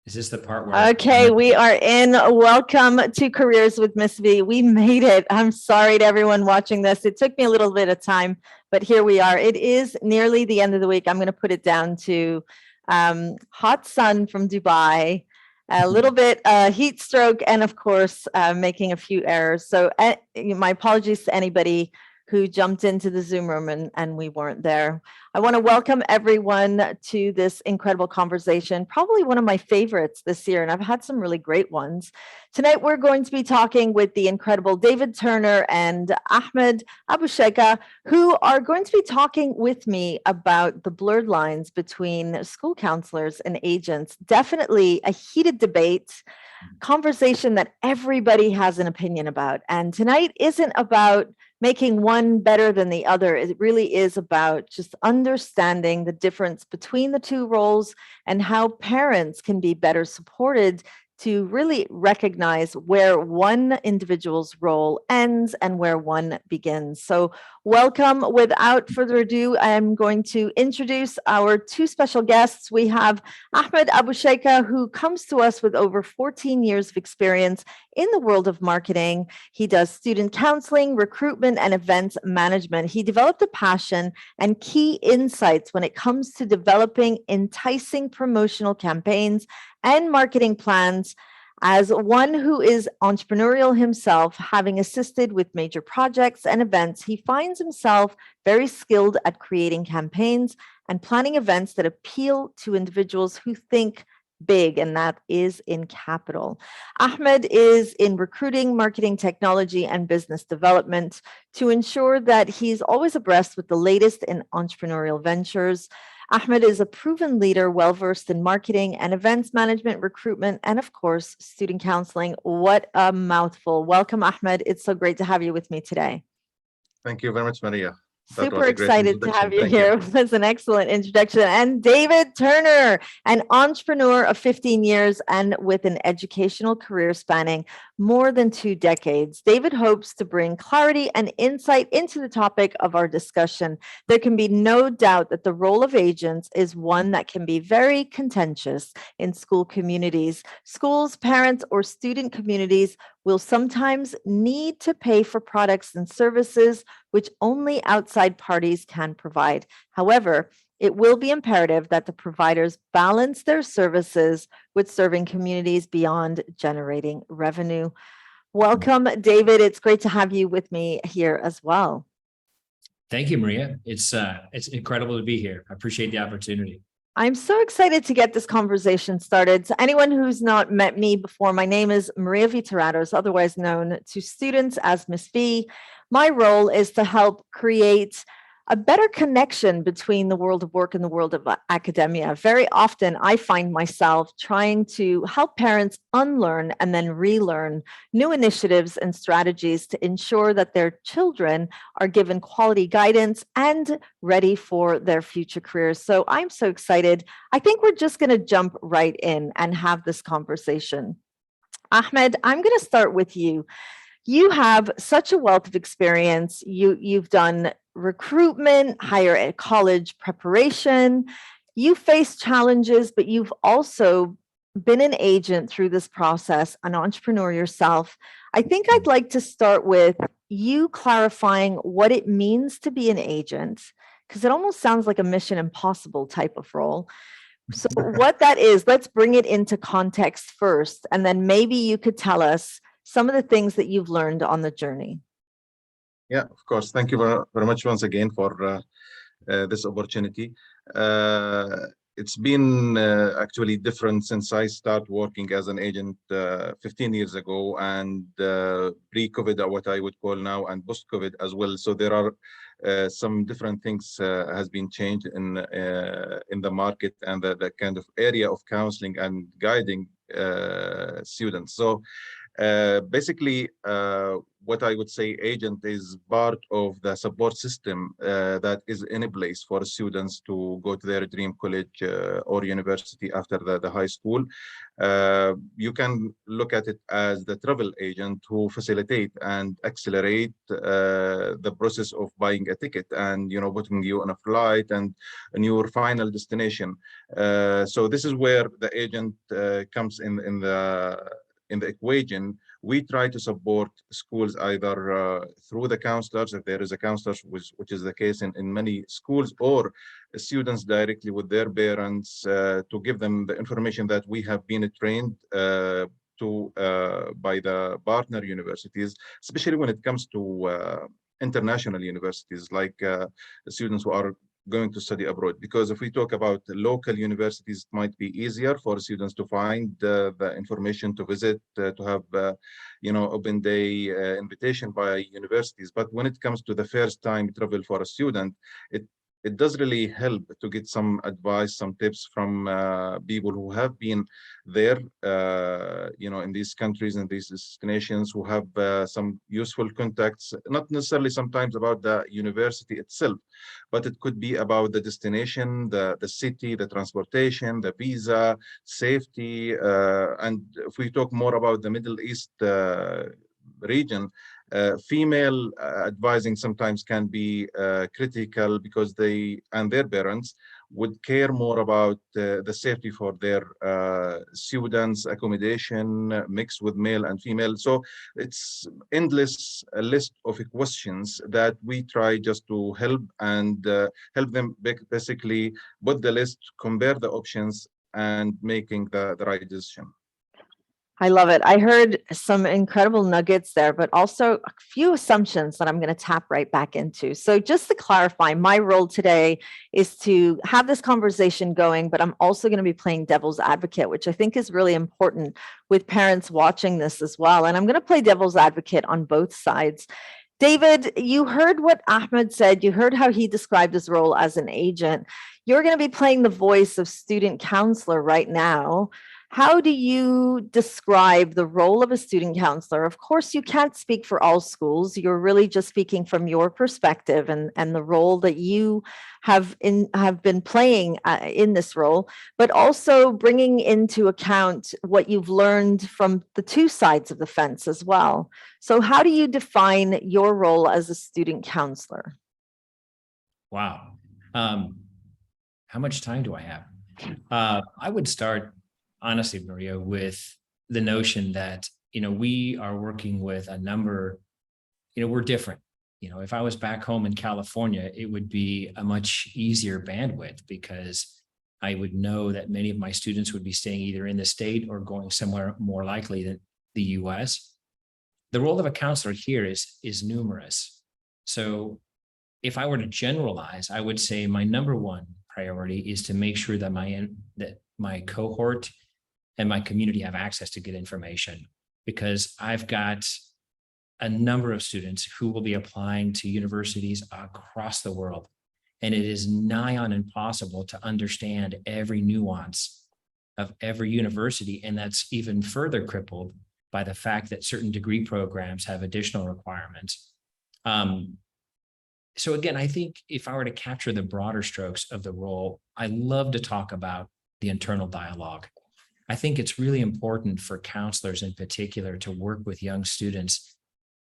Is this the part where? Okay, we are in. Welcome to Careers with Miss V. We made it. I'm sorry to everyone watching this. It took me a little bit of time, but here we are. It is nearly the end of the week. I'm going to put it down to hot sun from Dubai, a little bit heat stroke, and of course, making a few errors. So my apologies to anybody who jumped into the Zoom room and we weren't there. I want to welcome everyone to this incredible conversation, probably one of my favorites this year, and I've had some really great ones. Tonight, we're going to be talking with the incredible David Turner and Ahmed Abousheka, who are going to be talking with me about the blurred lines between school counselors and agents. Definitely a heated debate, conversation that everybody has an opinion about. And tonight isn't about making one better than the other. It really is about just understanding the difference between the two roles and how parents can be better supported to really recognize where one individual's role ends and where one begins. So welcome. Without further ado, I'm going to introduce our two special guests. We have Ahmed Abousheka, who comes to us with over 14 years of experience in the world of marketing. He does student counseling, recruitment, and events management. He developed a passion and key insights when it comes to developing enticing promotional campaigns and marketing plans. As one who is entrepreneurial himself, having assisted with major projects and events, he finds himself very skilled at creating campaigns and planning events that appeal to individuals who think big, and that is in capital. Ahmed is in recruiting, marketing, technology, and business development to ensure that he's always abreast with the latest in entrepreneurial ventures. Ahmed is a proven leader, well-versed in marketing and events management, recruitment, and of course, student counseling. What a mouthful. Welcome, Ahmed. It's so great to have you with me today. Thank you very much, Maria. Super excited to have you here. That's an excellent introduction. And David Turner, an entrepreneur of 15 years and with an educational career spanning more than 2 decades. David hopes to bring clarity and insight into the topic of our discussion. There can be no doubt that the role of agents is one that can be very contentious in school communities. Schools, parents, or student communities will sometimes need to pay for products and services which only outside parties can provide. However, it will be imperative that the providers balance their services with serving communities beyond generating revenue. Welcome, David. It's great to have you with me here as well. Thank you, Maria. It's incredible to be here. I appreciate the opportunity. I'm so excited to get this conversation started. So anyone who's not met me before, my name is Maria Viteratos, otherwise known to students as Miss V. My role is to help create a better connection between the world of work and the world of academia. Very often, I find myself trying to help parents unlearn and then relearn new initiatives and strategies to ensure that their children are given quality guidance and ready for their future careers. So I'm so excited. I think we're just going to jump right in and have this conversation. Ahmed, I'm going to start with you. You have such a wealth of experience. You've done recruitment, higher ed college preparation. You face challenges, but you've also been an agent through this process, an entrepreneur yourself. I think I'd like to start with you clarifying what it means to be an agent, because it almost sounds like a Mission Impossible type of role. So what that is, let's bring it into context first, and then maybe you could tell us some of the things that you've learned on the journey. Yeah, of course. Thank you very much once again for this opportunity. It's been actually different since I started working as an agent 15 years ago, and pre-COVID, what I would call now, and post-COVID as well. So there are some different things has been changed in the market and the kind of area of counseling and guiding students. So Basically, what I would say, agent is part of the support system that is in place for students to go to their dream college or university after the high school. You can look at it as the travel agent who facilitate and accelerate the process of buying a ticket and putting you on a flight and your final destination. So this is where the agent comes in the equation. We try to support schools either through the counselors, if there is a counselor, which is the case in many schools, or students directly with their parents to give them the information that we have been trained by the partner universities, especially when it comes to international universities, like students who are going to study abroad. Because if we talk about local universities, it might be easier for students to find the information to visit, to have open day invitation by universities. But when it comes to the first time travel for a student, it does really help to get some advice, some tips from people who have been there, in these countries and these destinations, who have some useful contacts, not necessarily sometimes about the university itself, but it could be about the destination, the city, the transportation, the visa, safety. And if we talk more about the Middle East region, female advising sometimes can be critical, because they and their parents would care more about the safety for their students, accommodation mixed with male and female. So it's endless list of questions that we try just to help and help them basically put the list, compare the options, and making the right decision. I love it. I heard some incredible nuggets there, but also a few assumptions that I'm going to tap right back into. So just to clarify, my role today is to have this conversation going, but I'm also going to be playing devil's advocate, which I think is really important with parents watching this as well. And I'm going to play devil's advocate on both sides. David, you heard what Ahmed said. You heard how he described his role as an agent. You're going to be playing the voice of student counselor right now. How do you describe the role of a student counselor? Of course, you can't speak for all schools. You're really just speaking from your perspective and the role that you have been playing in this role, but also bringing into account what you've learned from the two sides of the fence as well. So how do you define your role as a student counselor? Wow. How much time do I have? I would start, honestly, Maria, with the notion that, we are working with a number, we're different. If I was back home in California, it would be a much easier bandwidth, because I would know that many of my students would be staying either in the state or going somewhere more likely than the US. The role of a counselor here is numerous. So if I were to generalize, I would say my number one priority is to make sure that my cohort and my community have access to good information, because I've got a number of students who will be applying to universities across the world. And it is nigh on impossible to understand every nuance of every university. And that's even further crippled by the fact that certain degree programs have additional requirements. So again, I think if I were to capture the broader strokes of the role, I love to talk about the internal dialogue. I think it's really important for counselors in particular to work with young students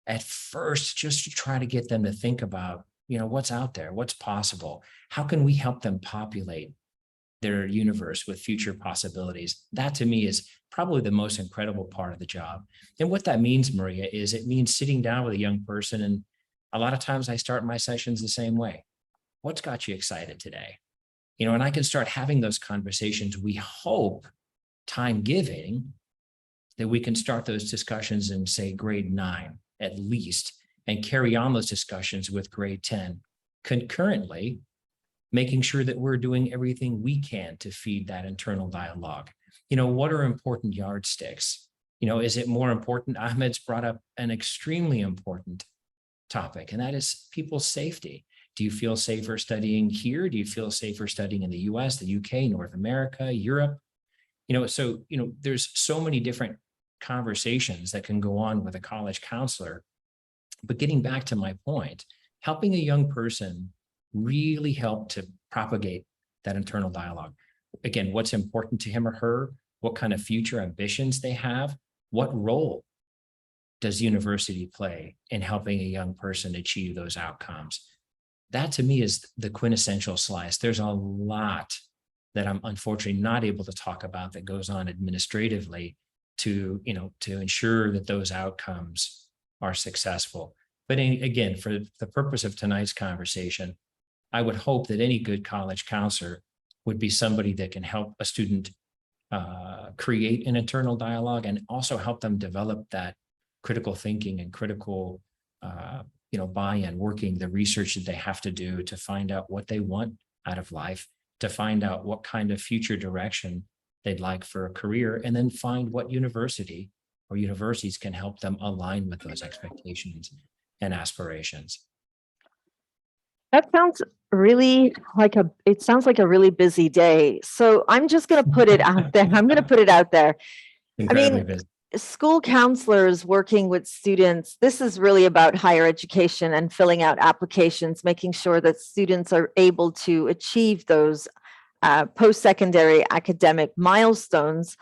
at first, just to try to get them to think about, what's out there, what's possible, how can we help them populate their universe with future possibilities. That to me is probably the most incredible part of the job. And what that means, Maria, is it means sitting down with a young person, and a lot of times I start my sessions the same way. What's got you excited today? And I can start having those conversations. We hope, time giving, that we can start those discussions in, say, grade 9 at least, and carry on those discussions with grade 10, concurrently making sure that we're doing everything we can to feed that internal dialogue. What are important yardsticks? Is it more important? Ahmed's brought up an extremely important topic, and that is people's safety. Do you feel safer studying here? Do you feel safer studying in the US, the UK, North America, Europe? So, there's so many different conversations that can go on with a college counselor. But getting back to my point, helping a young person really help to propagate that internal dialogue. Again, what's important to him or her, what kind of future ambitions they have, what role does university play in helping a young person achieve those outcomes? That to me is the quintessential slice. There's a lot that I'm unfortunately not able to talk about that goes on administratively to, to ensure that those outcomes are successful. But again, for the purpose of tonight's conversation, I would hope that any good college counselor would be somebody that can help a student create an internal dialogue and also help them develop that critical thinking and critical, buy-in, working the research that they have to do to find out what they want out of life, to find out what kind of future direction they'd like for a career, and then find what university or universities can help them align with those expectations and aspirations. That sounds really it sounds like a really busy day. So I'm just going to put it out there. I'm going to put it out there. Incredibly busy. School counselors working with students, this is really about higher education and filling out applications, making sure that students are able to achieve those post-secondary academic milestones.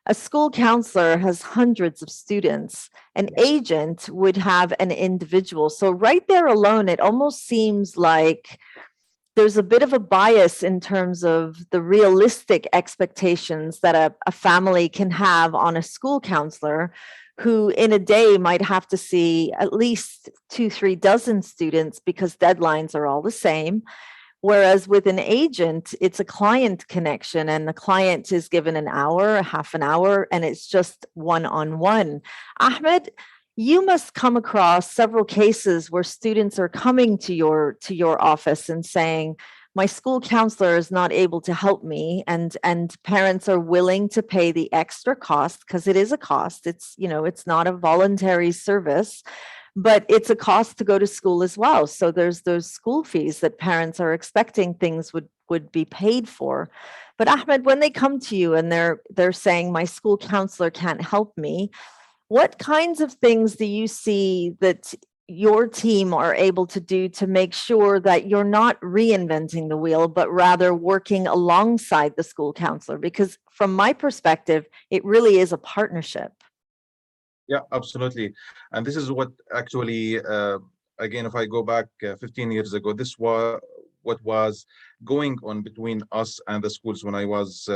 A school counselor has hundreds of students. An agent would have an individual. So right there alone, it almost seems like there's a bit of a bias in terms of the realistic expectations that a family can have on a school counselor who in a day might have to see at least 2-3 dozen students because deadlines are all the same. Whereas with an agent, it's a client connection and the client is given an hour, a half an hour, and it's just one-on-one. Ahmed, you must come across several cases where students are coming to your office and saying, my school counselor is not able to help me, and parents are willing to pay the extra cost because it is a cost. It's, it's not a voluntary service, but it's a cost to go to school as well. So there's those school fees that parents are expecting things would be paid for. But Ahmed, when they come to you and they're saying, my school counselor can't help me, what kinds of things do you see that your team are able to do to make sure that you're not reinventing the wheel, but rather working alongside the school counselor? Because from my perspective, it really is a partnership. Yeah, absolutely. And this is what actually, again, if I go back 15 years ago, this was what was going on between us and the schools. When I was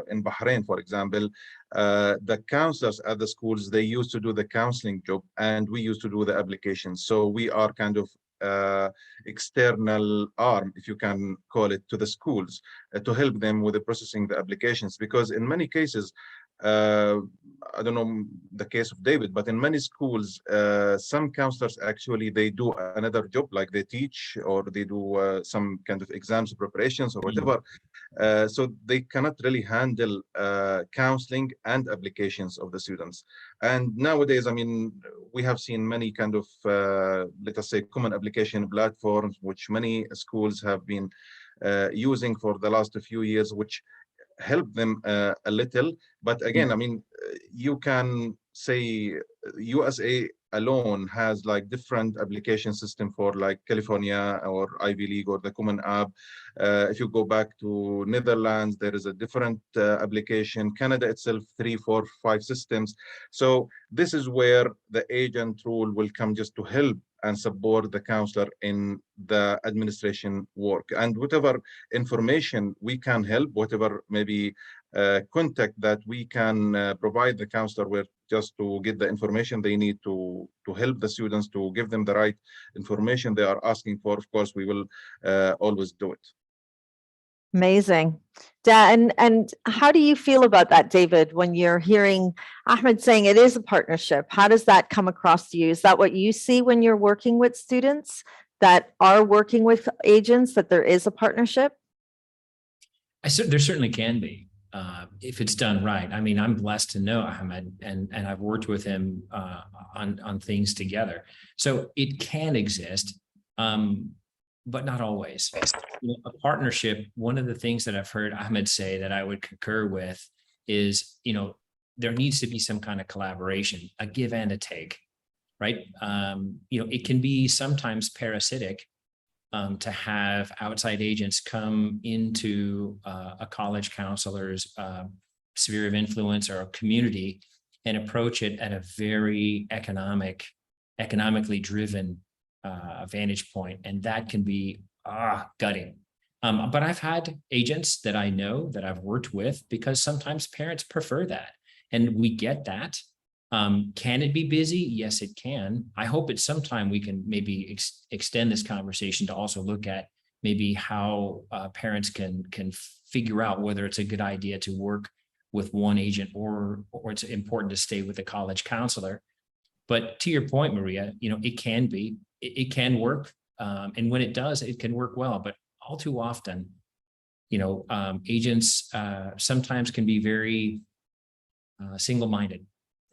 in Bahrain, for example, the counselors at the schools, they used to do the counseling job and we used to do the applications. So we are kind of external arm, if you can call it, to the schools to help them with the processing the applications. Because in many cases, I don't know the case of David, but in many schools, some counselors actually, they do another job, like they teach or they do some kind of exams preparations or whatever. So they cannot really handle counseling and applications of the students. And nowadays, I mean, we have seen many kind of, let us say, common application platforms, which many schools have been using for the last few years, which help them a little. But again, I mean, you can say USA alone has like different application system for like California or Ivy League or the Common App. If you go back to Netherlands, there is a different application. Canada itself, 3, 4, 5 systems. So this is where the agent rule will come, just to help and support the counselor in the administration work. And whatever information we can help, whatever maybe contact that we can provide the counselor with, just to get the information they need to help the students, to give them the right information they are asking for, of course, we will always do it. Amazing. And how do you feel about that, David, when you're hearing Ahmed saying it is a partnership? How does that come across to you? Is that what you see when you're working with students that are working with agents, that there is a partnership? There certainly can be, if it's done right. I mean, I'm blessed to know Ahmed, and I've worked with him on things together. So it can exist. But not always. A partnership, one of the things that I've heard Ahmed say that I would concur with is, there needs to be some kind of collaboration, a give and a take, right? It can be sometimes parasitic to have outside agents come into a college counselor's sphere of influence or a community and approach it at a very economically driven vantage point, and that can be gutting. But I've had agents that I know that I've worked with, because sometimes parents prefer that, and we get that. Can it be busy? Yes, it can. I hope at some time we can maybe extend this conversation to also look at maybe how parents can figure out whether it's a good idea to work with one agent or it's important to stay with the college counselor. But to your point, Maria, it can work. And when it does, it can work well. But all too often, agents sometimes can be very single-minded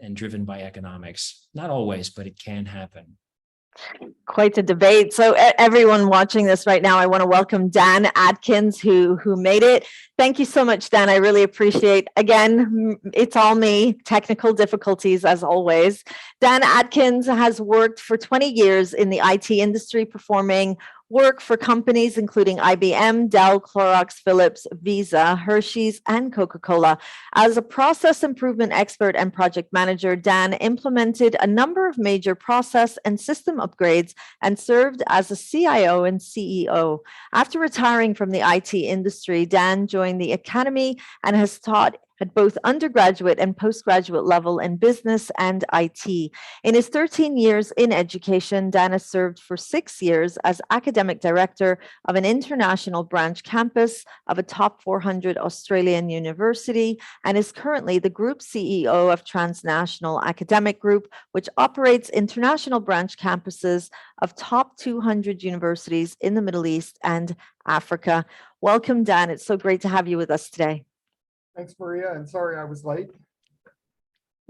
and driven by economics. Not always, but it can happen. Quite a debate. So everyone watching this right now, I want to welcome Dan Atkins, who made it. Thank you so much, Dan. I really appreciate. Again, it's all me, technical difficulties as always. Dan Atkins has worked for 20 years in the IT industry, performing work for companies including IBM, Dell, Clorox, Philips, Visa, Hershey's, and Coca-Cola. As a process improvement expert and project manager, Dan implemented a number of major process and system upgrades and served as a CIO and CEO. After retiring from the IT industry, Dan joined the Academy and has taught at both undergraduate and postgraduate level in business and IT. In his 13 years in education, Dan has served for 6 years as academic director of an international branch campus of a top 400 Australian university, and is currently the group CEO of Transnational Academic Group, which operates international branch campuses of top 200 universities in the Middle East and Africa. Welcome, Dan. It's so great to have you with us today. Thanks, Maria, and sorry I was late.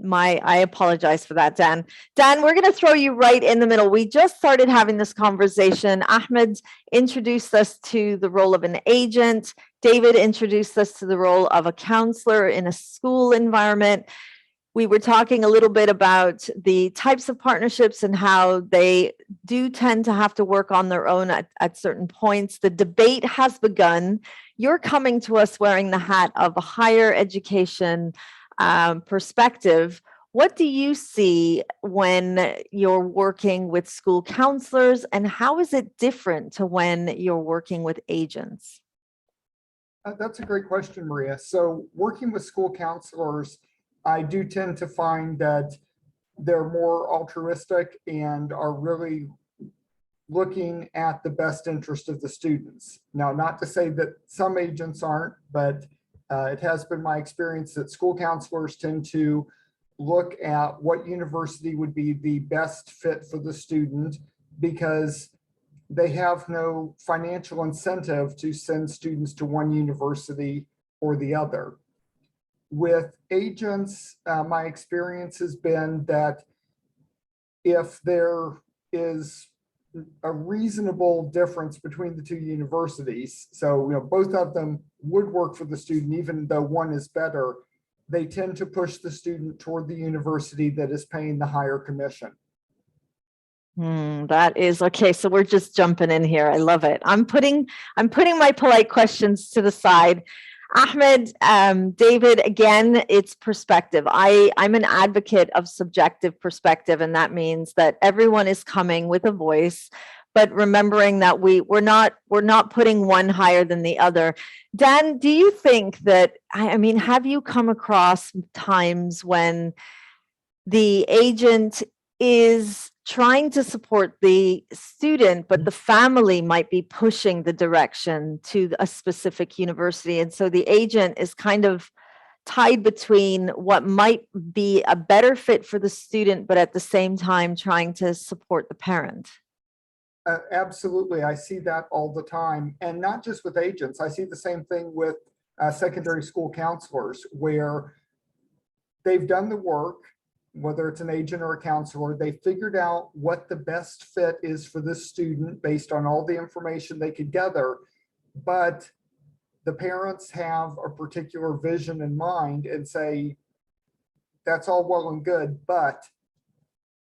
I apologize for that, Dan. Dan, we're going to throw you right in the middle. We just started having this conversation. Ahmed introduced us to the role of an agent. David introduced us to the role of a counselor in a school environment. We were talking a little bit about the types of partnerships and how they do tend to have to work on their own at certain points. The debate has begun. You're coming to us wearing the hat of a higher education perspective. What do you see when you're working with school counselors, and how is it different to when you're working with agents? That's a great question, Maria. So working with school counselors, I do tend to find that they're more altruistic and are really looking at the best interest of the students. Now, not to say that some agents aren't, but it has been my experience that school counselors tend to look at what university would be the best fit for the student, because they have no financial incentive to send students to one university or the other. With agents, my experience has been that if there is a reasonable difference between the two universities, so both of them would work for the student, even though one is better, they tend to push the student toward the university that is paying the higher commission. That is okay. So we're just jumping in here. I love it. I'm putting my polite questions to the side. Ahmed, David, again, it's perspective. I'm an advocate of subjective perspective, and that means that everyone is coming with a voice, but remembering that we're not putting one higher than the other. Dan, do you think that, have you come across times when the agent is trying to support the student, but the family might be pushing the direction to a specific university, and so the agent is kind of tied between what might be a better fit for the student, but at the same time trying to support the parent? Absolutely. I see that all the time. And not just with agents. I see the same thing with secondary school counselors, where they've done the work, whether it's an agent or a counselor, they figured out what the best fit is for this student based on all the information they could gather. But the parents have a particular vision in mind and say, that's all well and good, but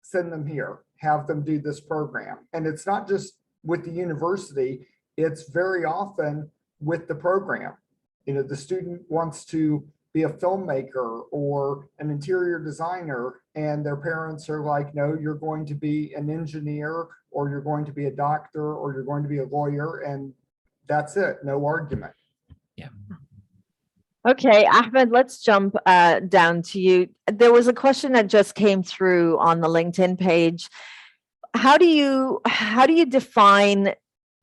send them here, have them do this program. And it's not just with the university, it's very often with the program. You know, the student wants to be a filmmaker or an interior designer, and their parents are like, no, you're going to be an engineer, or you're going to be a doctor, or you're going to be a lawyer, and that's it, no argument. Okay, Ahmed, let's jump down to you. There was a question that just came through on the LinkedIn page. How do you define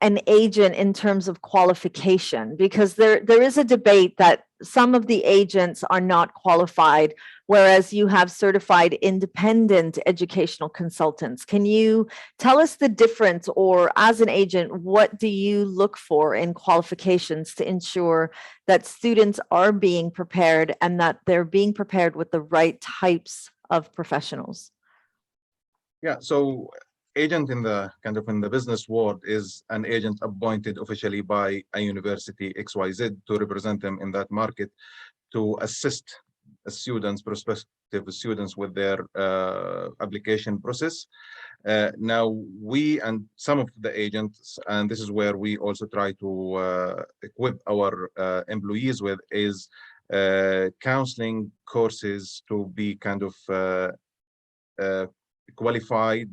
an agent in terms of qualification? Because there is a debate that some of the agents are not qualified, whereas you have certified independent educational consultants. Can you tell us the difference, or as an agent, what do you look for in qualifications to ensure that students are being prepared and that they're being prepared with the right types of professionals? Yeah, so agent in the business world is an agent appointed officially by a university XYZ to represent them in that market, to assist students, prospective students, with their application process. Now, we and some of the agents, and this is where we also try to equip our employees with, is counseling courses to be qualified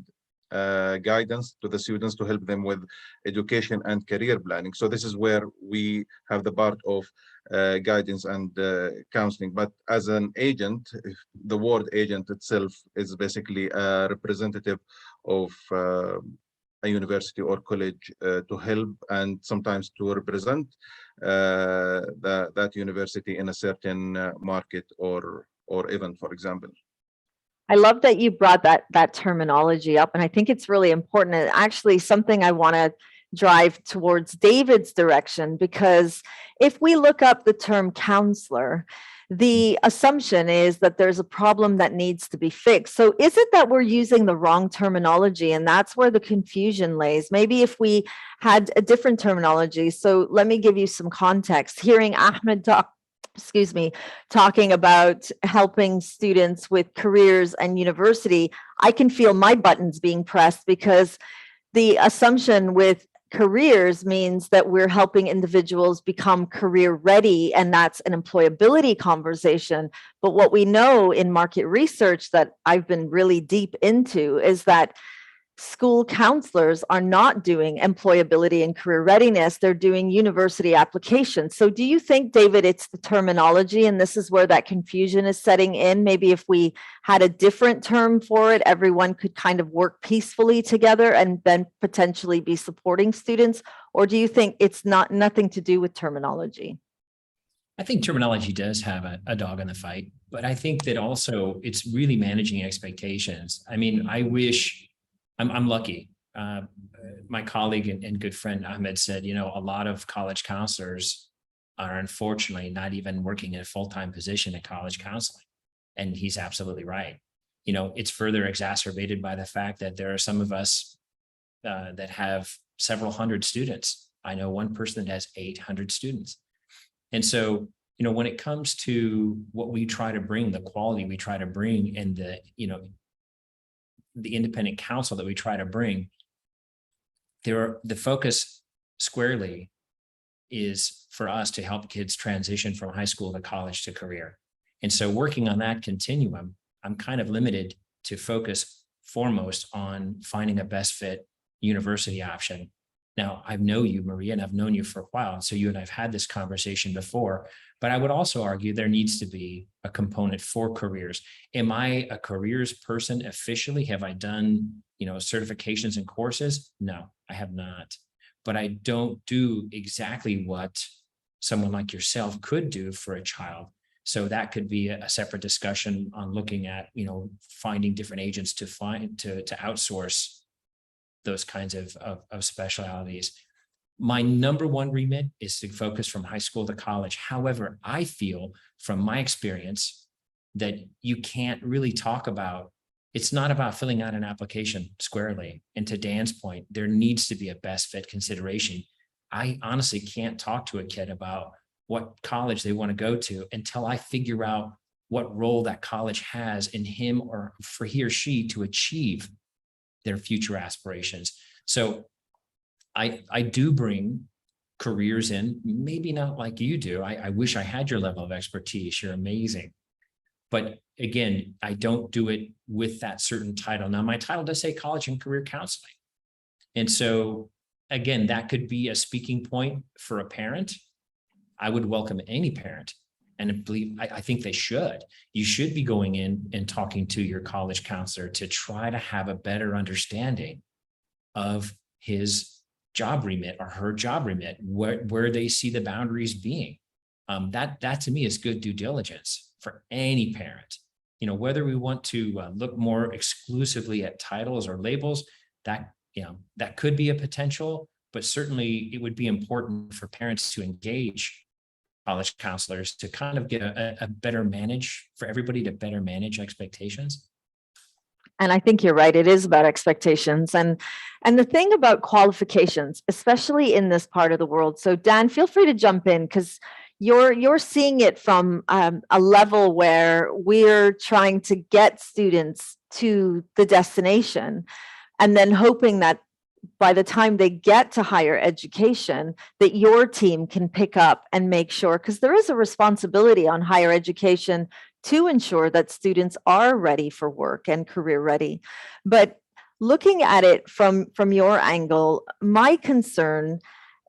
guidance to the students to help them with education and career planning. So this is where we have the part of guidance and counseling. But as an agent, the word agent itself is basically a representative of a university or college to help and sometimes to represent that university in a certain market or event, for example. I love that you brought that terminology up, and I think it's really important. And actually something I want to drive towards David's direction, because if we look up the term counselor, the assumption is that there's a problem that needs to be fixed. So is it that we're using the wrong terminology, and that's where the confusion lays? Maybe if we had a different terminology. So let me give you some context. Hearing Ahmed talking about helping students with careers and university, I can feel my buttons being pressed, because the assumption with careers means that we're helping individuals become career ready, and that's an employability conversation. But what we know in market research that I've been really deep into is that school counselors are not doing employability and career readiness, they're doing university applications. So do you think, David, it's the terminology, and this is where that confusion is setting in? Maybe if we had a different term for it, everyone could kind of work peacefully together and then potentially be supporting students? Or do you think it's nothing to do with terminology? I think terminology does have a dog in the fight, but I think that also it's really managing expectations. I mean, I wish, I'm lucky. My colleague and good friend Ahmed said, you know, a lot of college counselors are unfortunately not even working in a full-time position in college counseling. And he's absolutely right. You know, it's further exacerbated by the fact that there are some of us that have several hundred students. I know one person that has 800 students. And so, you know, when it comes to what we try to bring, the quality we try to bring, and the, you know, the independent counsel that we try to bring, the focus squarely is for us to help kids transition from high school to college to career. And so working on that continuum, I'm kind of limited to focus foremost on finding a best fit university option. Now, I know you, Maria, and I've known you for a while. And so you and I've had this conversation before, but I would also argue there needs to be a component for careers. Am I a careers person officially? Have I done, you know, certifications and courses? No, I have not. But I don't do exactly what someone like yourself could do for a child. So that could be a separate discussion on looking at, you know, finding different agents to outsource those kinds of specialities. My number one remit is to focus from high school to college. However, I feel from my experience that you can't really talk about, it's not about filling out an application squarely. And to Dan's point, there needs to be a best fit consideration. I honestly can't talk to a kid about what college they want to go to until I figure out what role that college has in him or for he or she to achieve their future aspirations. So I do bring careers in, maybe not like you do. I wish I had your level of expertise. You're amazing. But again, I don't do it with that certain title. Now, my title does say college and career counseling. And so, again, that could be a speaking point for a parent. I would welcome any parent. And I think they should. You should be going in and talking to your college counselor to try to have a better understanding of his job remit or her job remit, where they see the boundaries being. That to me is good due diligence for any parent. Whether we want to look more exclusively at titles or labels, that could be a potential, but certainly it would be important for parents to engage college counselors to kind of get a better for everybody to better manage expectations. And I think you're right. It is about expectations. And the thing about qualifications, especially in this part of the world. So Dan, feel free to jump in because you're seeing it from a level where we're trying to get students to the destination and then hoping that by the time they get to higher education, that your team can pick up and make sure, because there is a responsibility on higher education to ensure that students are ready for work and career ready. But looking at it from your angle, my concern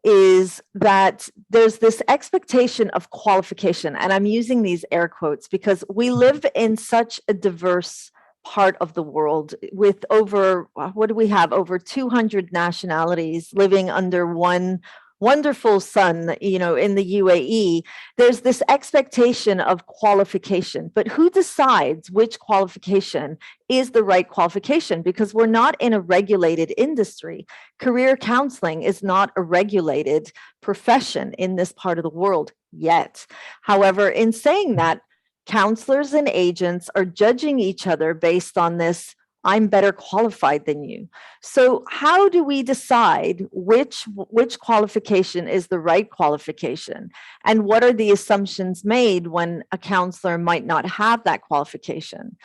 is that there's this expectation of qualification, and I'm using these air quotes because we live in such a diverse part of the world with over 200 nationalities living under one wonderful sun, in the UAE. There's this expectation of qualification, but who decides which qualification is the right qualification? Because we're not in a regulated industry. Career counseling is not a regulated profession in this part of the world yet. However, in saying that, counselors and agents are judging each other based on this, I'm better qualified than you. So how do we decide which qualification is the right qualification? And what are the assumptions made when a counselor might not have that qualification?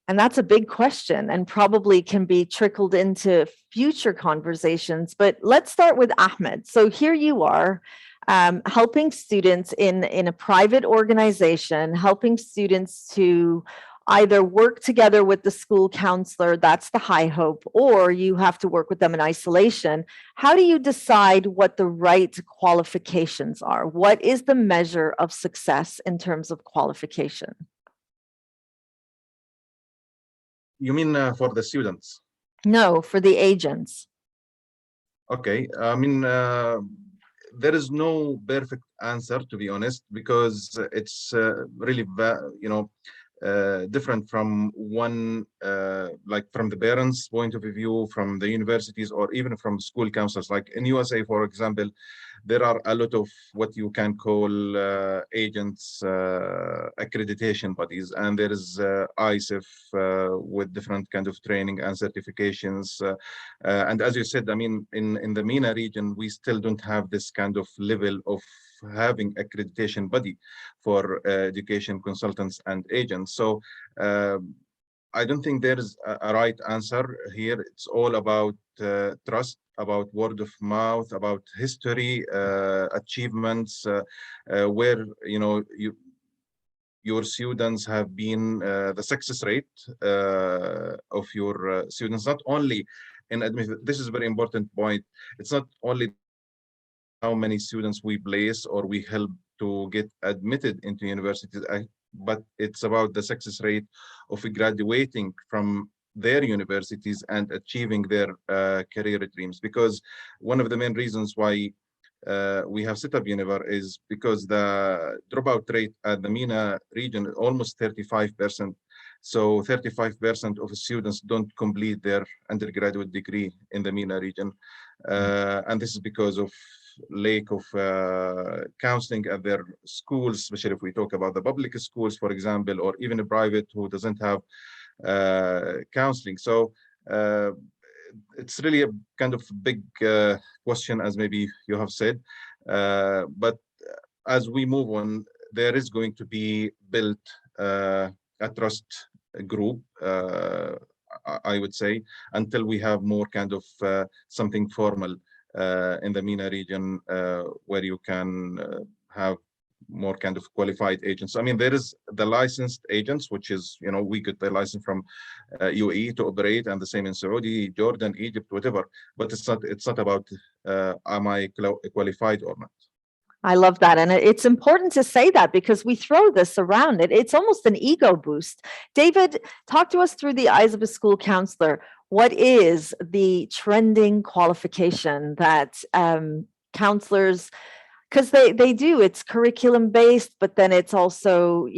And that's a big question and probably can be trickled into future conversations. But let's start with Ahmed. So here you are, helping students in a private organization, helping students to either work together with the school counselor, that's the high hope, or you have to work with them in isolation. How do you decide what the right qualifications are? What is the measure of success in terms of qualification? You mean for the students? No, for the agents. Okay, there is no perfect answer, to be honest, because it's really, different from one, like from the parents' point of view, from the universities, or even from school counselors. Like in USA, for example, there are a lot of what you can call agents accreditation bodies, and there is ISEF with different kind of training and certifications. And as you said, in the MENA region, we still don't have this kind of level of having accreditation body for education consultants and agents. So I don't think there is a right answer here. It's all about trust, about word of mouth, about history, achievements, where your students have been, the success rate of your students, not only in admission. This is a very important point. It's not only how many students we place or we help to get admitted into universities, but it's about the success rate of graduating from their universities and achieving their career dreams. Because one of the main reasons why we have set up Univar is because the dropout rate at the MENA region is almost 35%. So 35% of students don't complete their undergraduate degree in the MENA region. And this is because of lack of counseling at their schools, especially if we talk about the public schools, for example, or even a private who doesn't have counseling. So it's really a kind of big question, as maybe you have said. But as we move on, there is going to be built a trust group, I would say, until we have more kind of something formal in the MENA region where you can have more kind of qualified agents. I mean, there is the licensed agents, which is, we get the license from UAE to operate, and the same in Saudi, Jordan, Egypt, whatever. But it's not about am I qualified or not. I love that. And it's important to say that because we throw this around. It's almost an ego boost. David, talk to us through the eyes of a school counselor. What is the trending qualification that counselors, because they do, it's curriculum based, but then it's also,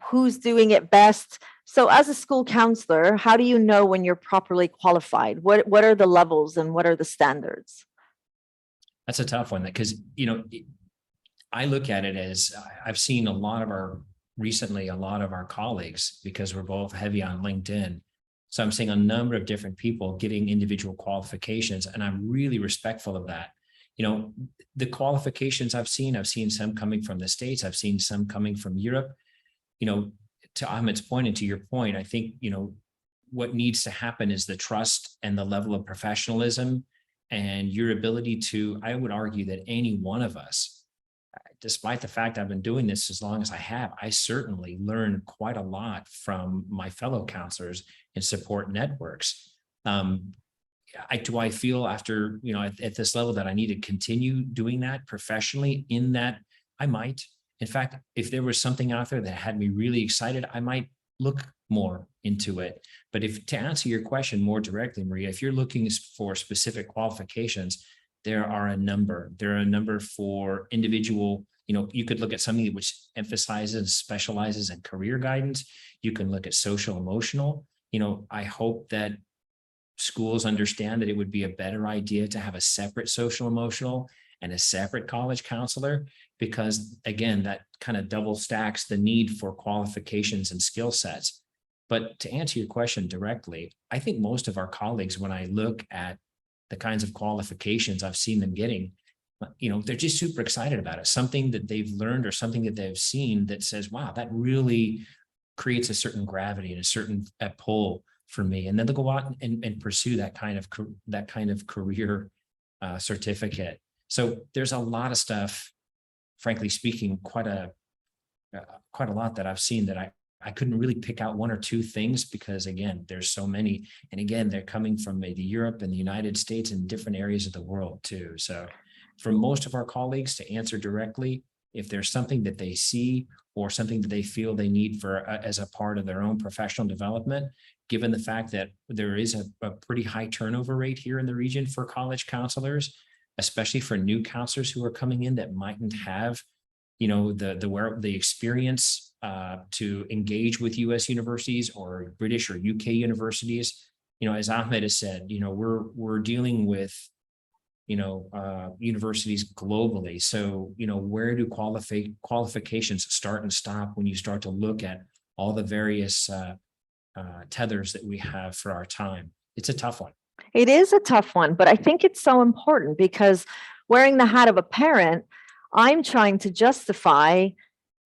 who's doing it best. So as a school counselor, how do you know when you're properly qualified? What are the levels and what are the standards? That's a tough one because, I look at it as I've seen a lot of our colleagues, because we're both heavy on LinkedIn. So I'm seeing a number of different people getting individual qualifications, and I'm really respectful of that. The qualifications I've seen some coming from the States. I've seen some coming from Europe. To Ahmed's point and to your point, I think, what needs to happen is the trust and the level of professionalism and your ability to, I would argue that any one of us, despite the fact I've been doing this as long as I have, I certainly learned quite a lot from my fellow counselors and support networks. Do I feel after, at this level that I need to continue doing that professionally? In that I might. In fact, if there was something out there that had me really excited, I might look more into it. But to answer your question more directly, Maria, if you're looking for specific qualifications, there are a number. There are a number for individual, you could look at something which emphasizes and specializes in career guidance. You can look at social emotional. I hope that schools understand that it would be a better idea to have a separate social emotional and a separate college counselor, because again, that kind of double stacks the need for qualifications and skill sets. But to answer your question directly, I think most of our colleagues, when I look at the kinds of qualifications I've seen them getting, they're just super excited about it. Something that they've learned or something that they've seen that says, wow, that really creates a certain gravity and a certain pull for me. And then they'll go out and pursue that kind of career certificate. So there's a lot of stuff, frankly speaking, quite a lot that I've seen that I couldn't really pick out one or two things, because again, there's so many. And again, they're coming from maybe Europe and the United States and different areas of the world too. So for most of our colleagues, to answer directly, if there's something that they see or something that they feel they need for as a part of their own professional development, given the fact that there is a pretty high turnover rate here in the region for college counselors, especially for new counselors who are coming in that mightn't have, the experience to engage with U.S. universities or British or UK universities. As Ahmed has said, we're dealing with, universities globally. So, where do qualifications start and stop when you start to look at all the various tethers that we have for our time? It's a tough one. It is a tough one, but I think it's so important because wearing the hat of a parent, I'm trying to justify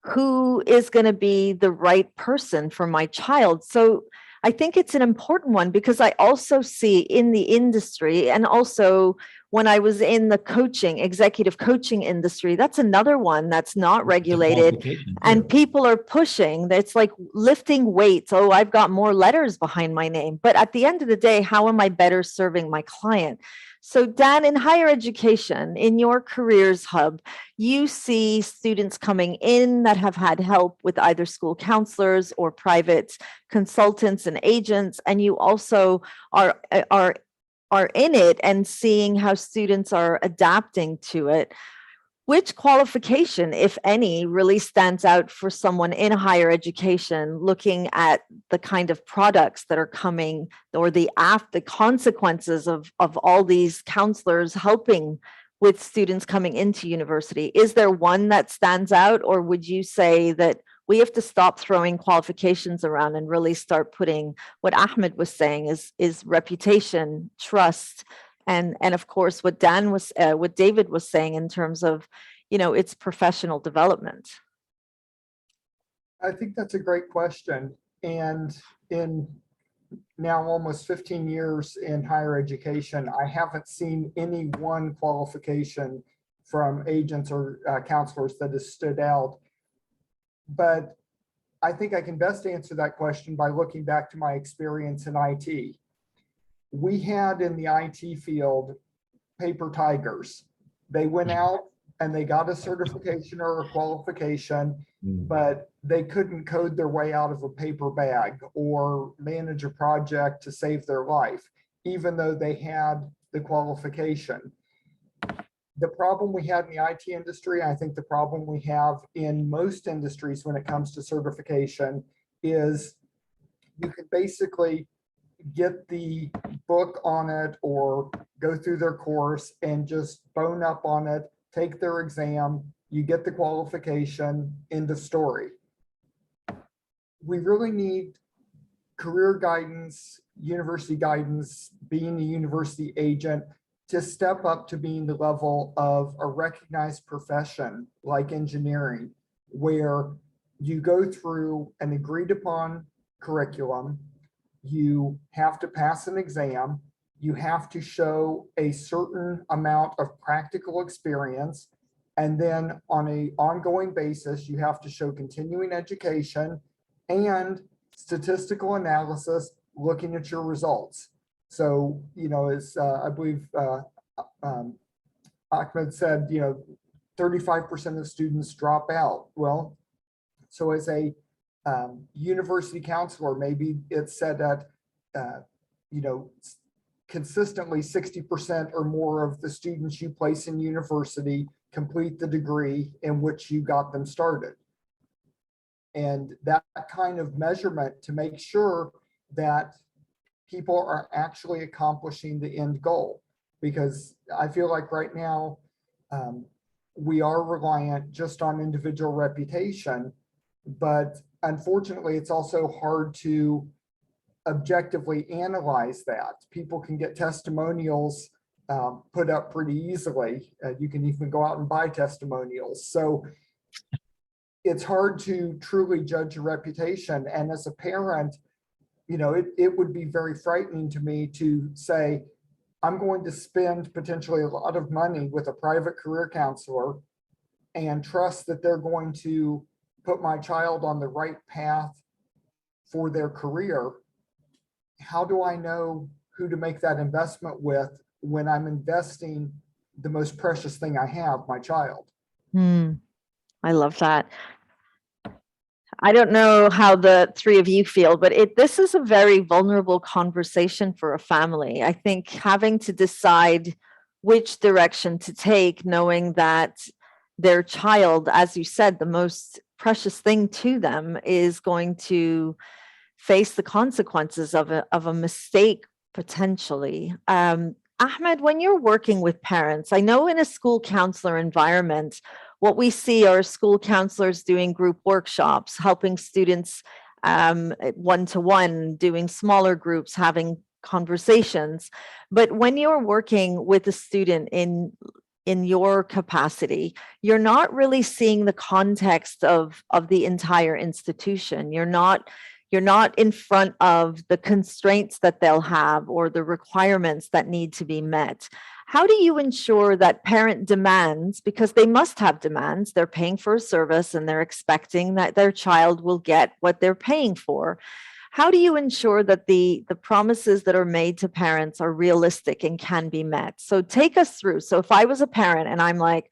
who is going to be the right person for my child. So I think it's an important one because I also see in the industry, and also when I was in the executive coaching industry, that's another one that's not regulated. And people are pushing. It's like lifting weights. Oh, I've got more letters behind my name. But at the end of the day, how am I better serving my client? So Dan, in higher education, in your careers hub, you see students coming in that have had help with either school counselors or private consultants and agents, and you also are in it and seeing how students are adapting to it. Which qualification, if any, really stands out for someone in higher education looking at the kind of products that are coming, or the consequences of all these counselors helping with students coming into university? Is there one that stands out, or would you say that we have to stop throwing qualifications around and really start putting what Ahmed was saying is reputation, trust, and of course what David was saying in terms of, it's professional development? I think that's a great question. And in now almost 15 years in higher education, I haven't seen any one qualification from agents or counselors that has stood out. But I think I can best answer that question by looking back to my experience in IT. We had in the IT field paper tigers. They went out and they got a certification or a qualification, but they couldn't code their way out of a paper bag or manage a project to save their life, even though they had the qualification. The problem we had in the IT industry, I think the problem we have in most industries when it comes to certification is you can basically get the book on it or go through their course and just bone up on it, take their exam, you get the qualification, end of story. We really need career guidance, university guidance, being a university agent to step up to being the level of a recognized profession like engineering, where you go through an agreed upon curriculum, you have to pass an exam, you have to show a certain amount of practical experience, and then on an ongoing basis, you have to show continuing education and statistical analysis looking at your results. So, as I believe Ahmed said, 35% of students drop out. Well, so as a university counselor, maybe it's said that, consistently 60% or more of the students you place in university complete the degree in which you got them started. And that kind of measurement to make sure that people are actually accomplishing the end goal. Because I feel like right now, we are reliant just on individual reputation, but unfortunately, it's also hard to objectively analyze that. People can get testimonials put up pretty easily. You can even go out and buy testimonials. So it's hard to truly judge a reputation. And as a parent, it would be very frightening to me to say, I'm going to spend potentially a lot of money with a private career counselor and trust that they're going to put my child on the right path for their career. How do I know who to make that investment with when I'm investing the most precious thing I have, my child? I love that. I don't know how the three of you feel, but this is a very vulnerable conversation for a family. I think having to decide which direction to take, knowing that their child, as you said, the most precious thing to them is going to face the consequences of a mistake potentially. Ahmed, when you're working with parents, I know in a school counselor environment, what we see are school counselors doing group workshops, helping students one-to-one, doing smaller groups, having conversations. But when you're working with a student in your capacity, you're not really seeing the context of the entire institution. You're not in front of the constraints that they'll have or the requirements that need to be met. How do you ensure that parent demands, because they must have demands, they're paying for a service and they're expecting that their child will get what they're paying for? How do you ensure that the promises that are made to parents are realistic and can be met? So take us through. So if I was a parent and I'm like,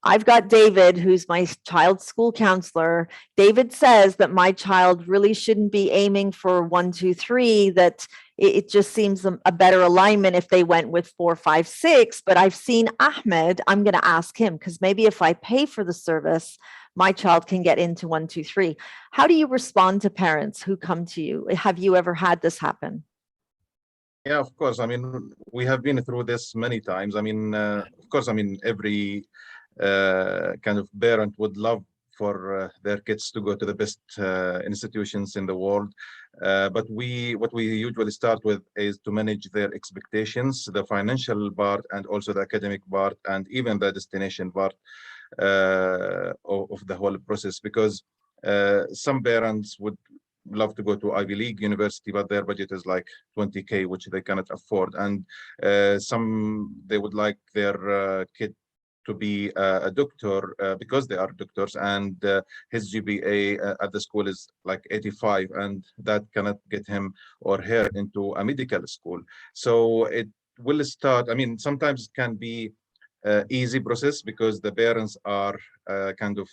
I've got David, who's my child's school counselor. David says that my child really shouldn't be aiming for 1, 2, 3, that it just seems a better alignment if they went with 4, 5, 6. But I've seen Ahmed, I'm going to ask him, because maybe if I pay for the service, my child can get into 1, 2, 3. How do you respond to parents who come to you? Have you ever had this happen? Yeah, of course. I mean, we have been through this many times. I mean, of course, every kind of parent would love for their kids to go to the best institutions in the world. But what we usually start with is to manage their expectations, the financial part and also the academic part and even the destination part of the whole process. Because Some parents would love to go to Ivy League university, but their budget is like 20K, which they cannot afford. And some, they would like their kid to be a doctor because they are doctors, and his GPA at the school is like 85, and that cannot get him or her into a medical school. So it will start, I mean, sometimes it can be easy process because the parents are kind of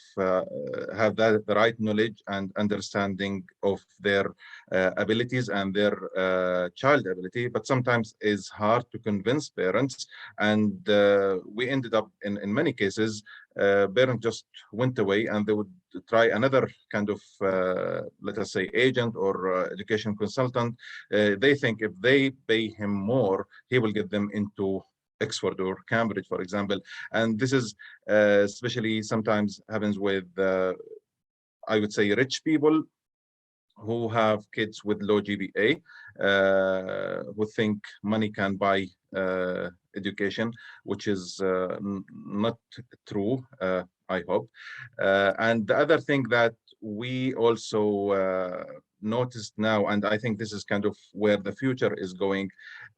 have the right knowledge and understanding of their abilities and their child ability, but sometimes it's hard to convince parents. And we ended up in many cases, parents just went away and they would try another kind of, let us say, agent or education consultant. They think if they pay him more, he will get them into Oxford or Cambridge, for example. And this is especially sometimes happens with, I would say, rich people who have kids with low GPA, who think money can buy education, which is not true, I hope. And the other thing that we also noticed now, and I think this is kind of where the future is going,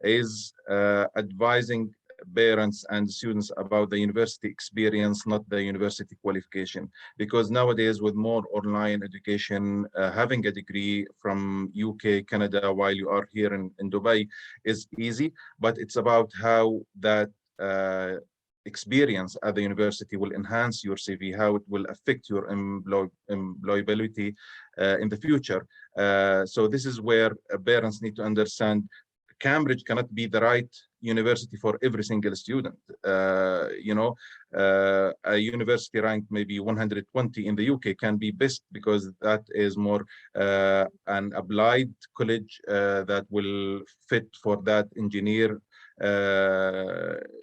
is advising parents and students about the university experience, not the university qualification. Because nowadays, with more online education, having a degree from UK, Canada, while you are here in Dubai is easy, but it's about how that experience at the university will enhance your CV, how it will affect your employability in the future. So this is where parents need to understand Cambridge cannot be the right university for every single student. You know, a university ranked maybe 120 in the UK can be best because that is more an applied college that will fit for that engineer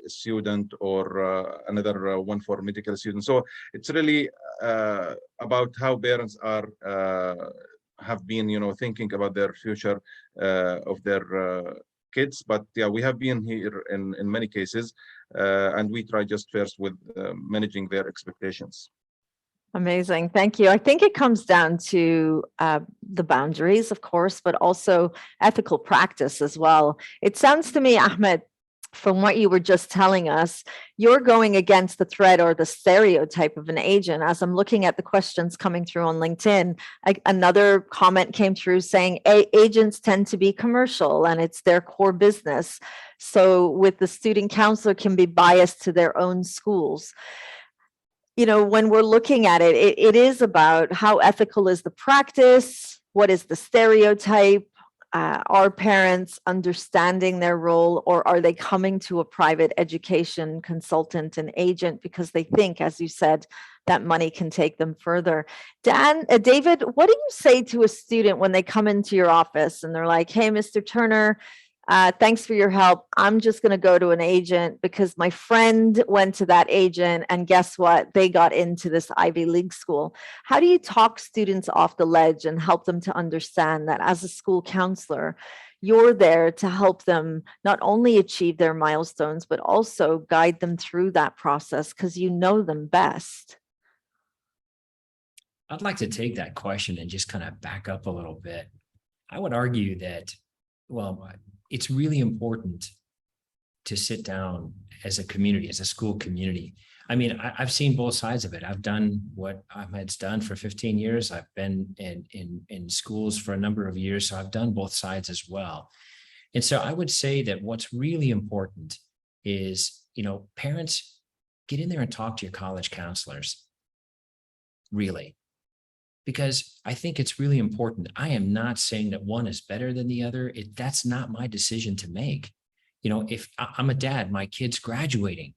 student, or another one for medical students. So it's really about how parents are have been, you know, thinking about their future of their kids. But yeah, we have been here in many cases, and we try just first with managing their expectations. Amazing. Thank you. I think it comes down to the boundaries, of course, but also ethical practice as well. It sounds to me, Ahmed, from what you were just telling us, you're going against the threat or the stereotype of an agent. As I'm looking at the questions coming through on LinkedIn, another comment came through saying agents tend to be commercial and it's their core business. So with the student counselor can be biased to their own schools. You know, when we're looking at it, it is about how ethical is the practice, what is the stereotype, are parents understanding their role, or are they coming to a private education consultant and agent because they think, as you said, that money can take them further? David, what do you say to a student when they come into your office and they're like, hey, Mr. Turner, thanks for your help. I'm just going to go to an agent because my friend went to that agent and guess what? They got into this Ivy League school. How do you talk students off the ledge and help them to understand that as a school counselor, you're there to help them not only achieve their milestones, but also guide them through that process because you know them best? I'd like to take that question and just kind of back up a little bit. I would argue that, well, it's really important to sit down as a community, as a school community. I mean, I've seen both sides of it. I've done what Ahmed's done for 15 years. I've been in schools for a number of years, so I've done both sides as well. And so I would say that what's really important is, you know, parents, get in there and talk to your college counselors, really. Because I think it's really important. I am not saying that one is better than the other. That's not my decision to make. You know, if I'm a dad, my kid's graduating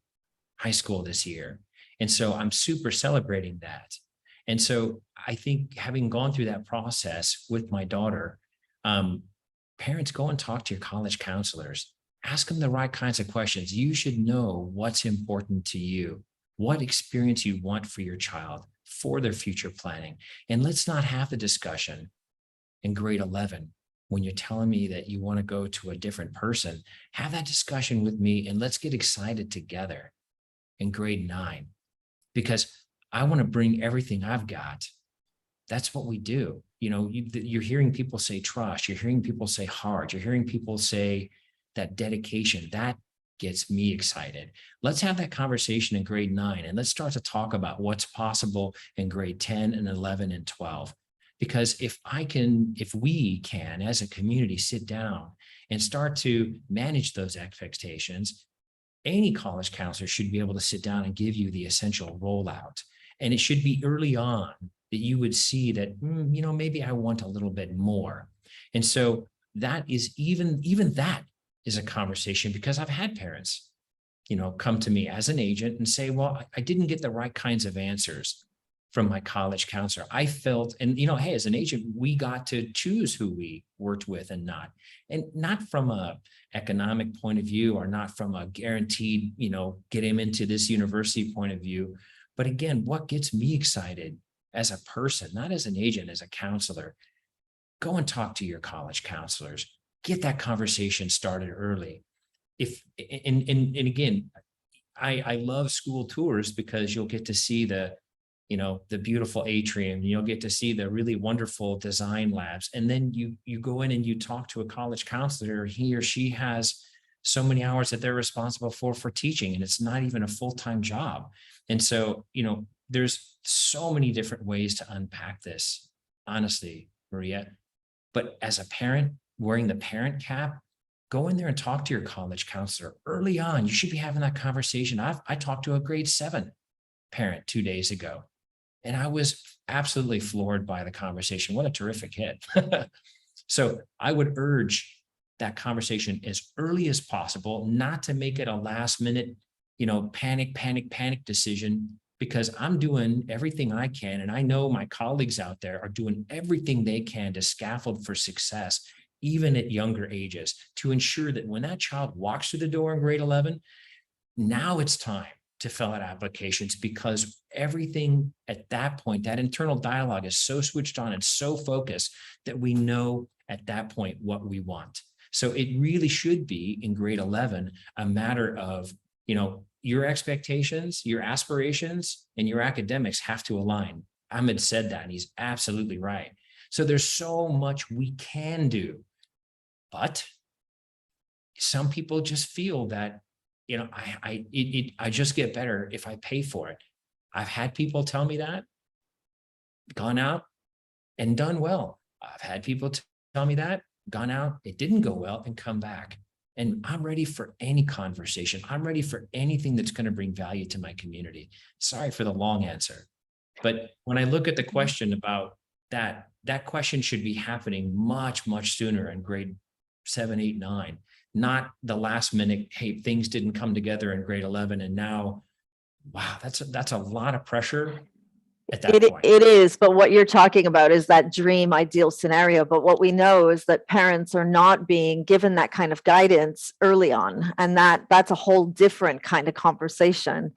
high school this year. And so I'm super celebrating that. And so I think having gone through that process with my daughter, parents, go and talk to your college counselors. Ask them the right kinds of questions. You should know what's important to you, what experience you want for your child, for their future planning. And let's not have the discussion in grade 11 when you're telling me that you want to go to a different person. Have that discussion with me and let's get excited together in grade 9, because I want to bring everything I've got That's what we do. You know, you're hearing people say trust, you're hearing people say hard, you're hearing people say that dedication. That gets me excited. Let's have that conversation in grade 9, and let's start to talk about what's possible in grade 10 and 11 and 12. Because if we can, as a community, sit down and start to manage those expectations, any college counselor should be able to sit down and give you the essential rollout. And it should be early on that you would see that, you know, maybe I want a little bit more. And so that is even that is a conversation, because I've had parents, you know, come to me as an agent and say, well, I didn't get the right kinds of answers from my college counselor. I felt, and, you know, hey, as an agent, we got to choose who we worked with and not from a economic point of view, or not from a guaranteed, you know, get him into this university point of view. But again, what gets me excited as a person, not as an agent, as a counselor, go and talk to your college counselors, get that conversation started early. And again, I love school tours, because you'll get to see the beautiful atrium, you'll get to see the really wonderful design labs. And then you go in and you talk to a college counselor, he or she has so many hours that they're responsible for teaching, and it's not even a full-time job. And so, you know, there's so many different ways to unpack this, honestly, Maria. But as a parent, wearing the parent cap, go in there and talk to your college counselor early on. You should be having that conversation. I talked to a grade 7 parent 2 days ago, and I was absolutely floored by the conversation. What a terrific hit. So I would urge that conversation as early as possible, not to make it a last minute, you know, panic decision, because I'm doing everything I can. And I know my colleagues out there are doing everything they can to scaffold for success, even at younger ages, to ensure that when that child walks through the door in grade 11, now it's time to fill out applications, because everything at that point, that internal dialogue is so switched on and so focused that we know at that point what we want. So it really should be in grade 11 a matter of, you know, your expectations, your aspirations, and your academics have to align. Ahmed said that, and he's absolutely right. So there's so much we can do, but some people just feel that, you know, I just get better if I pay for it. I've had people tell me that, gone out and done well. I've had people tell me that, gone out, it didn't go well, and come back. And I'm ready for any conversation. I'm ready for anything that's going to bring value to my community. Sorry for the long answer. But when I look at the question about that question should be happening much sooner in grade 7, 8, 9, not the last minute, hey, things didn't come together in grade 11. And now, wow, that's a lot of pressure at that point. It is, but what you're talking about is that dream ideal scenario. But what we know is that parents are not being given that kind of guidance early on, and that's a whole different kind of conversation.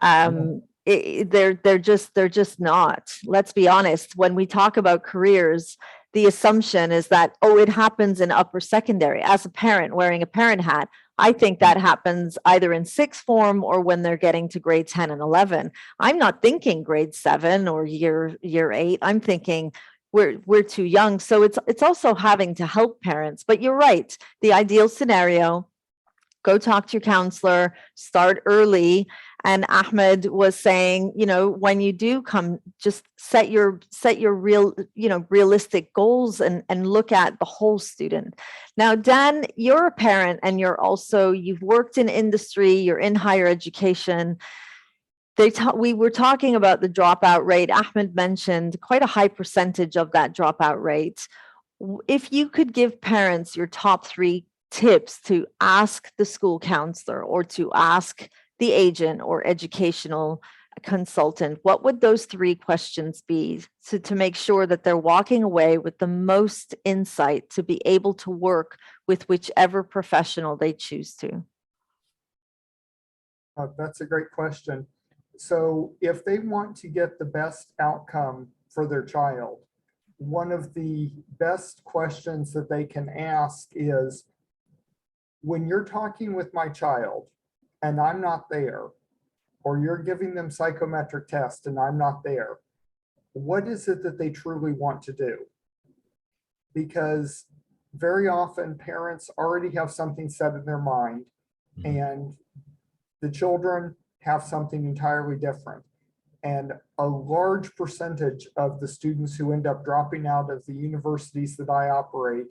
They're just not. Let's be honest. When we talk about careers, the assumption is that, oh, it happens in upper secondary. As a parent wearing a parent hat, I think that happens either in sixth form or when they're getting to grade 10 and 11. I'm not thinking grade 7 or year 8. I'm thinking we're too young. So it's also having to help parents. But you're right. The ideal scenario, go talk to your counselor, start early. And Ahmed was saying, you know, when you do come, just set your real, you know, realistic goals and look at the whole student. Now, Dan, you're a parent and you've worked in industry, you're in higher education. We were talking about the dropout rate. Ahmed mentioned quite a high percentage of that dropout rate. If you could give parents your top 3 tips to ask the school counselor or to ask the agent or educational consultant, what would those 3 questions be to make sure that they're walking away with the most insight to be able to work with whichever professional they choose to? That's a great question. So if they want to get the best outcome for their child, one of the best questions that they can ask is, when you're talking with my child and I'm not there, or you're giving them psychometric tests and I'm not there, what is it that they truly want to do? Because very often parents already have something set in their mind and the children have something entirely different. And a large percentage of the students who end up dropping out of the universities that I operate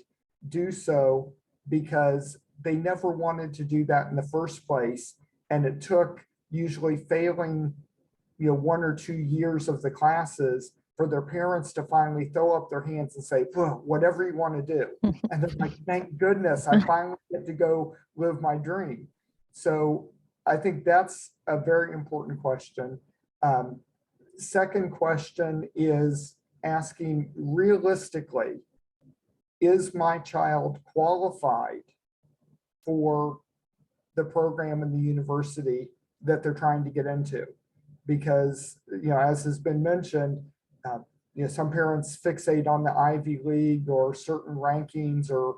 do so because they never wanted to do that in the first place. And it took usually failing, 1 or 2 years of the classes for their parents to finally throw up their hands and say, whatever you want to do. And they're like, thank goodness, I finally get to go live my dream. So I think that's a very important question. Second question is asking realistically, is my child qualified for the program in the university that they're trying to get into? Because, as has been mentioned, some parents fixate on the Ivy League or certain rankings or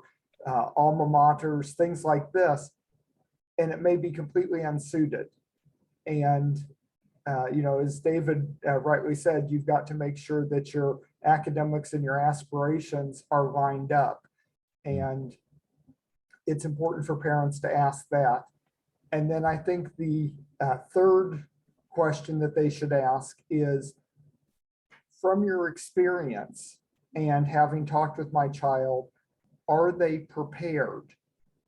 alma maters, things like this, and it may be completely unsuited. And as David rightly said, you've got to make sure that your academics and your aspirations are lined up. And it's important for parents to ask that. And then I think the third question that they should ask is, from your experience and having talked with my child, are they prepared?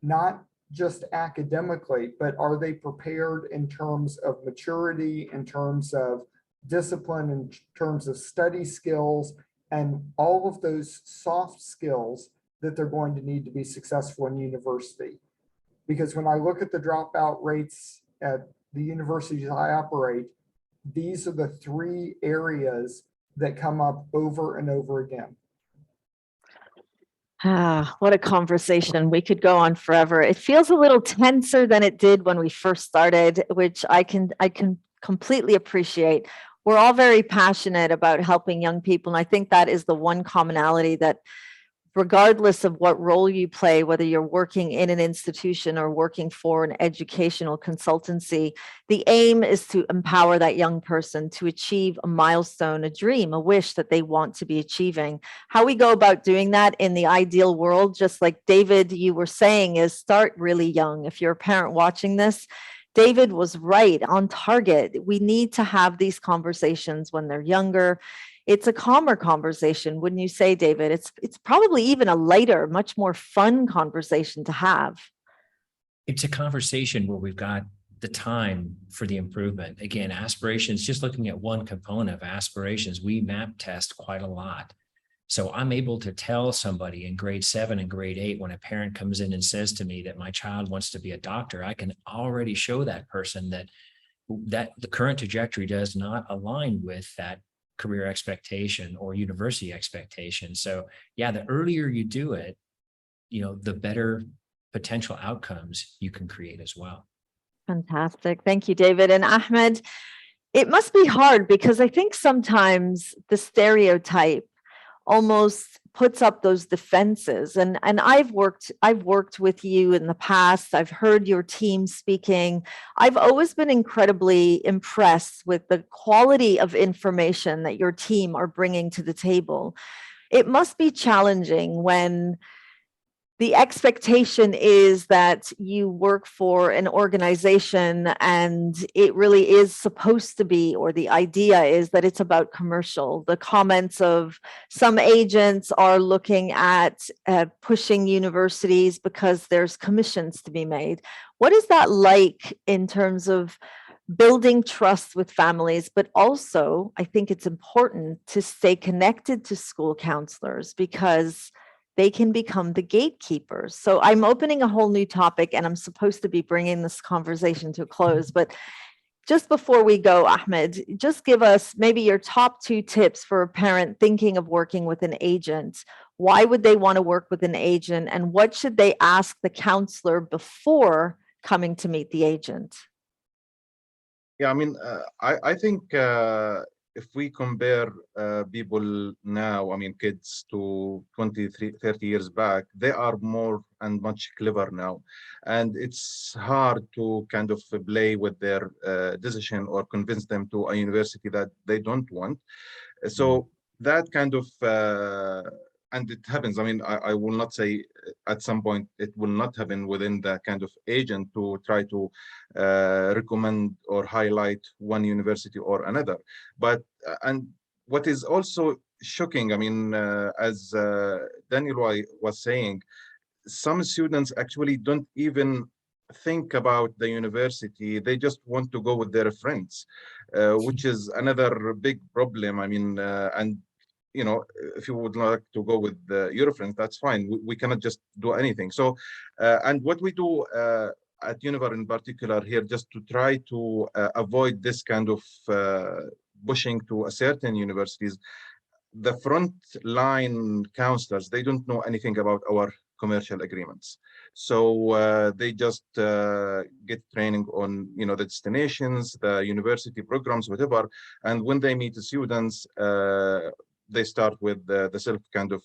Not just academically, but are they prepared in terms of maturity, in terms of discipline, in terms of study skills, and all of those soft skills that they're going to need to be successful in university? Because when I look at the dropout rates at the universities I operate, these are the 3 areas that come up over and over again. What a conversation. We could go on forever. It feels a little tenser than it did when we first started, which I can completely appreciate. We're all very passionate about helping young people. And I think that is the one commonality, that regardless of what role you play, whether you're working in an institution or working for an educational consultancy, the aim is to empower that young person to achieve a milestone, a dream, a wish that they want to be achieving. How we go about doing that in the ideal world, just like David, you were saying, is start really young. If you're a parent watching this, David was right on target. We need to have these conversations when they're younger. It's a calmer conversation, wouldn't you say, David? It's probably even a lighter, much more fun conversation to have. It's a conversation where we've got the time for the improvement. Again, aspirations, just looking at one component of aspirations, we map test quite a lot. So I'm able to tell somebody in grade 7 and grade 8, when a parent comes in and says to me that my child wants to be a doctor, I can already show that person that the current trajectory does not align with that career expectation or university expectation. So yeah, the earlier you do it, the better potential outcomes you can create as well. Fantastic. Thank you, David. And Ahmed, it must be hard because I think sometimes the stereotype almost puts up those defenses. And I've worked with you in the past. I've heard your team speaking. I've always been incredibly impressed with the quality of information that your team are bringing to the table. It must be challenging when the expectation is that you work for an organization and it really is supposed to be, or the idea is that it's about commercial. The comments of some agents are looking at pushing universities because there's commissions to be made. What is that like in terms of building trust with families? But also, I think it's important to stay connected to school counselors because they can become the gatekeepers. So I'm opening a whole new topic and I'm supposed to be bringing this conversation to a close. But just before we go, Ahmed, just give us maybe your top 2 tips for a parent thinking of working with an agent. Why would they want to work with an agent? And what should they ask the counselor before coming to meet the agent? Yeah, I mean, I think if we compare people now, I mean, kids to 23, 30 years back, they are more and much clever now. And it's hard to kind of play with their decision or convince them to a university that they don't want. So that kind of, and it happens. I mean, I will not say at some point it will not happen within the kind of agent to try to recommend or highlight one university or another. But, and what is also shocking, I mean, as Daniel was saying, some students actually don't even think about the university. They just want to go with their friends, which is another big problem. I mean, and you know, if you would like to go with your friends, that's fine. We cannot just do anything. So, and what we do at Univar in particular here, just to try to avoid this kind of pushing to a certain universities, the front line counselors, they don't know anything about our commercial agreements. So they just get training on, you know, the destinations, the university programs, whatever. And when they meet the students, they start with the self kind of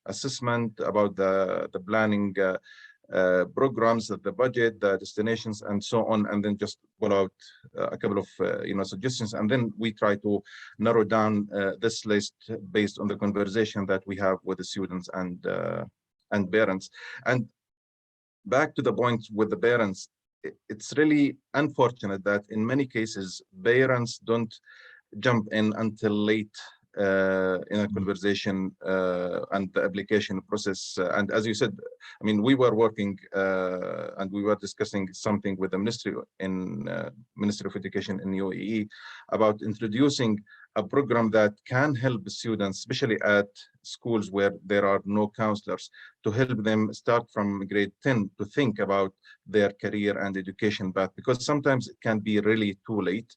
assessment about the planning programs, the budget, the destinations, and so on, and then just pull out a couple of you know, suggestions, and then we try to narrow down this list based on the conversation that we have with the students and parents. And back to the point with the parents, it's really unfortunate that in many cases parents don't jump in until late in a conversation and the application process. And as you said, I mean, we were working and we were discussing something with the Ministry of Education in UAE about introducing a program that can help students, especially at schools where there are no counselors, to help them start from grade 10 to think about their career and education path, because sometimes it can be really too late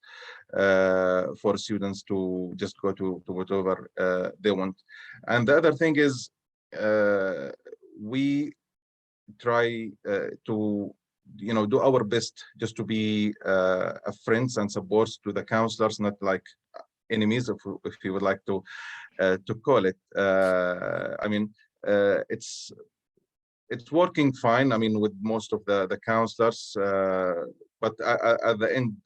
for students to just go to whatever they want. And the other thing is we try to, you know, do our best just to be a friends and supports to the counselors, not like enemies, if you would like to call it. I mean, it's working fine. I mean, with most of the counselors, but at the end,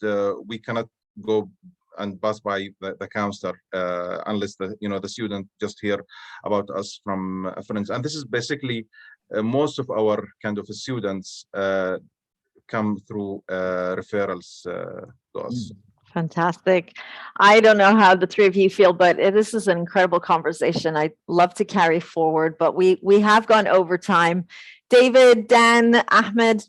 we cannot go and pass by the counselor unless the student just hear about us from friends. And this is basically most of our kind of students come through referrals to us. Fantastic. I don't know how the three of you feel, but this is an incredible conversation. I'd love to carry forward, but we have gone over time. David, Dan, Ahmed,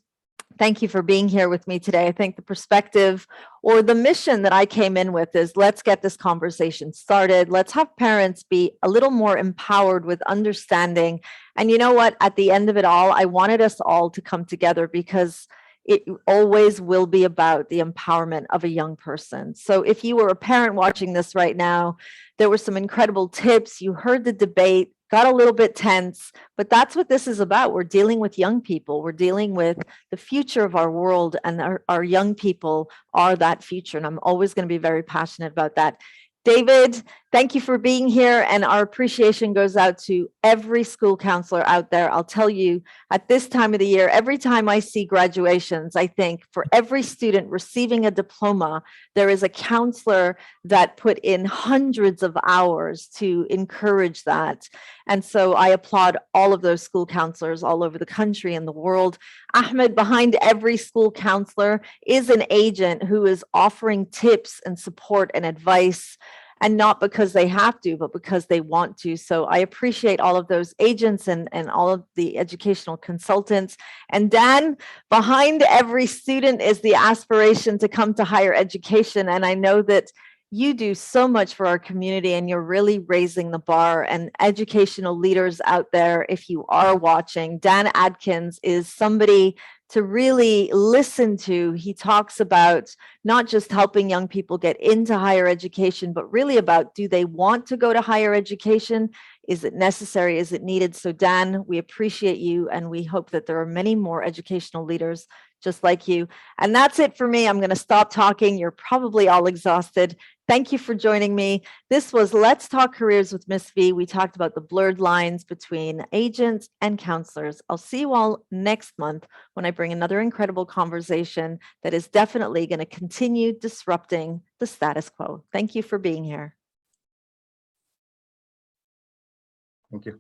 thank you for being here with me today. I think the perspective or the mission that I came in with is let's get this conversation started. Let's have parents be a little more empowered with understanding. And you know what? At the end of it all, I wanted us all to come together because it always will be about the empowerment of a young person. So if you were a parent watching this right now, there were some incredible tips. You heard the debate, got a little bit tense, but that's what this is about. We're dealing with young people. We're dealing with the future of our world, and our young people are that future. And I'm always going to be very passionate about that. David, thank you for being here, and our appreciation goes out to every school counselor out there. I'll tell you, at this time of the year, every time I see graduations, I think for every student receiving a diploma, there is a counselor that put in hundreds of hours to encourage that. And so I applaud all of those school counselors all over the country and the world. Ahmed, behind every school counselor is an agent who is offering tips and support and advice, and not because they have to, but because they want to. So I appreciate all of those agents and all of the educational consultants. And Dan, behind every student is the aspiration to come to higher education. And I know that you do so much for our community, and you're really raising the bar. And educational leaders out there, if you are watching, Dan Adkins is somebody to really listen to. He talks about not just helping young people get into higher education, but really about, do they want to go to higher education? Is it necessary? Is it needed? So Dan, we appreciate you, and we hope that there are many more educational leaders just like you. And that's it for me. I'm going to stop talking. You're probably all exhausted. Thank you for joining me. This was Let's Talk Careers with Miss V. We talked about the blurred lines between agents and counselors. I'll see you all next month when I bring another incredible conversation that is definitely going to continue disrupting the status quo. Thank you for being here. Thank you.